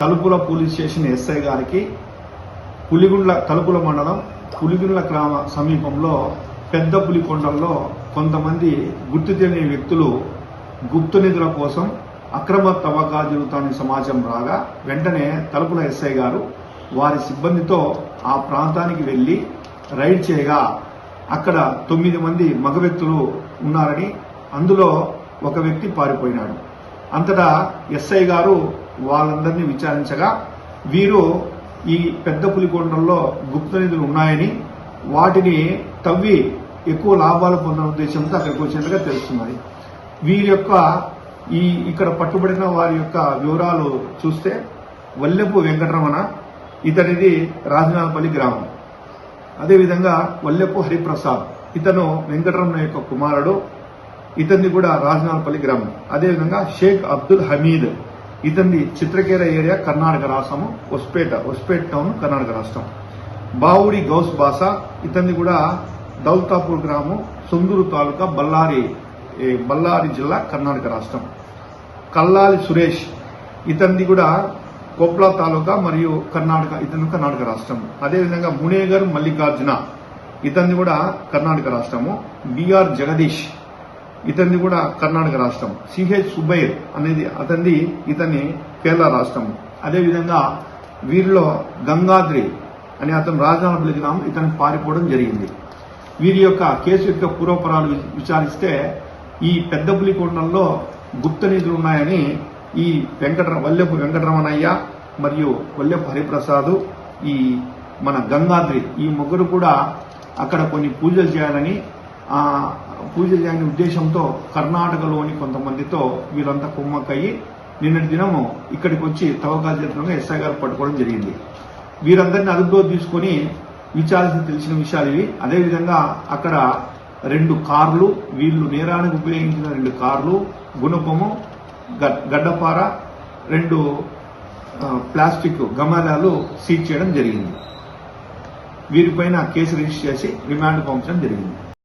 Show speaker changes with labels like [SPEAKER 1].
[SPEAKER 1] తలుపుల police station SI గారికి పులిగుండ్ల తలుపుల మండలం పులిగుండ్ల గ్రామ సమీపంలో పెద్ద పులికొండల్లో కొంతమంది గుర్తు తెలియని వ్యక్తులు గుప్త నిధుల కోసం అక్రమ తవ్వకాలు జరుగుతాయని సమాచారం రాగా వెంటనే తలుపుల ఎస్ఐ గారు వారి సిబ్బందితో ఆ ప్రాంతానికి వెళ్లి రైడ్ చేయగా అక్కడ 9 మంది మగ వ్యక్తులు ఉన్నారని, అందులో ఒక వ్యక్తి పారిపోయినాడు. అంతటా ఎస్ఐ గారు వాళ్ళందరినీ విచారించగా వీరు ఈ పెద్ద పులికొండల్లో గుప్త నిధులు ఉన్నాయని, వాటిని తవ్వి ఎక్కువ లాభాలు పొందిన ఉద్దేశంతో అక్కడికి వచ్చినట్టుగా తెలుస్తున్నది. వీరి యొక్క ఇక్కడ పట్టుబడిన వారి యొక్క వివరాలు చూస్తే వల్లెపు వెంకటరమణ, ఇతనిది రాజనాలపల్లి గ్రామం. అదేవిధంగా వల్లెపు హరిప్రసాద్, ఇతను వెంకటరమణ యొక్క కుమారుడు, ఇతన్ని కూడా రాజనాలపల్లి గ్రామం. అదేవిధంగా షేక్ అబ్దుల్ హమీద్, ఇతన్ని చిత్రకేర ఏరియా కర్ణాటక రాష్ట్రము, ఒస్పేట్ టౌన్ కర్ణాటక రాష్ట్రం. బావుడి గౌస్ బాసా, ఇతన్ని కూడా దౌల్తాపూర్ గ్రామం, సొందూరు తాలూకా, బళ్ళారి జిల్లా కర్ణాటక రాష్ట్రం. కల్లాలి సురేష్, ఇతన్ని కూడా కొప్లా తాలూకా మరియు ఇతను కర్ణాటక రాష్ట్రం. అదేవిధంగా మునేగర్ మల్లికార్జున, ఇతన్ని కూడా కర్ణాటక రాష్ట్రము. బిఆర్ జగదీష్, ఇతన్ని కూడా కర్ణాటక రాష్ట్రం. సిహెచ్ సుబైర్ అనేది ఇతన్ని కేరళ రాష్ట్రం. అదేవిధంగా వీరిలో గంగాద్రి అని అతను రాజనాలపల్లి గ్రామం, ఇతను పారిపోవడం జరిగింది. వీరి యొక్క కేసు యొక్క పూర్వపరాలు విచారిస్తే ఈ పెద్ద పులికొండల్లో గుప్త నిధులు ఉన్నాయని ఈ వల్లెపు వెంకటరమణయ్య మరియు వల్లెపు హరిప్రసాద్, ఈ మన గంగాద్రి, ఈ ముగ్గురు కూడా అక్కడ కొన్ని పూజలు చేయాలని ఉద్దేశంతో కర్ణాటకలోని కొంతమందితో వీరంతా కుమ్మక్కయ్యి నిన్నటి దినము ఇక్కడికి వచ్చి తవ్వకాలు చేస్తున్న ఎస్ఐ గారు పట్టుకోవడం జరిగింది. వీరందరినీ అదుపులో తీసుకుని విచారించి తెలిసిన విషయాలు ఇవి. అదేవిధంగా అక్కడ 2 కార్లు, వీళ్లు నేరానికి ఉపయోగించిన 2 కార్లు, గుణపము, గడ్డపార, 2 ప్లాస్టిక్ గమాలాలు సీజ్ చేయడం జరిగింది. వీరిపైన కేసు రిజిస్టర్ చేసి రిమాండ్ పంపడం జరిగింది.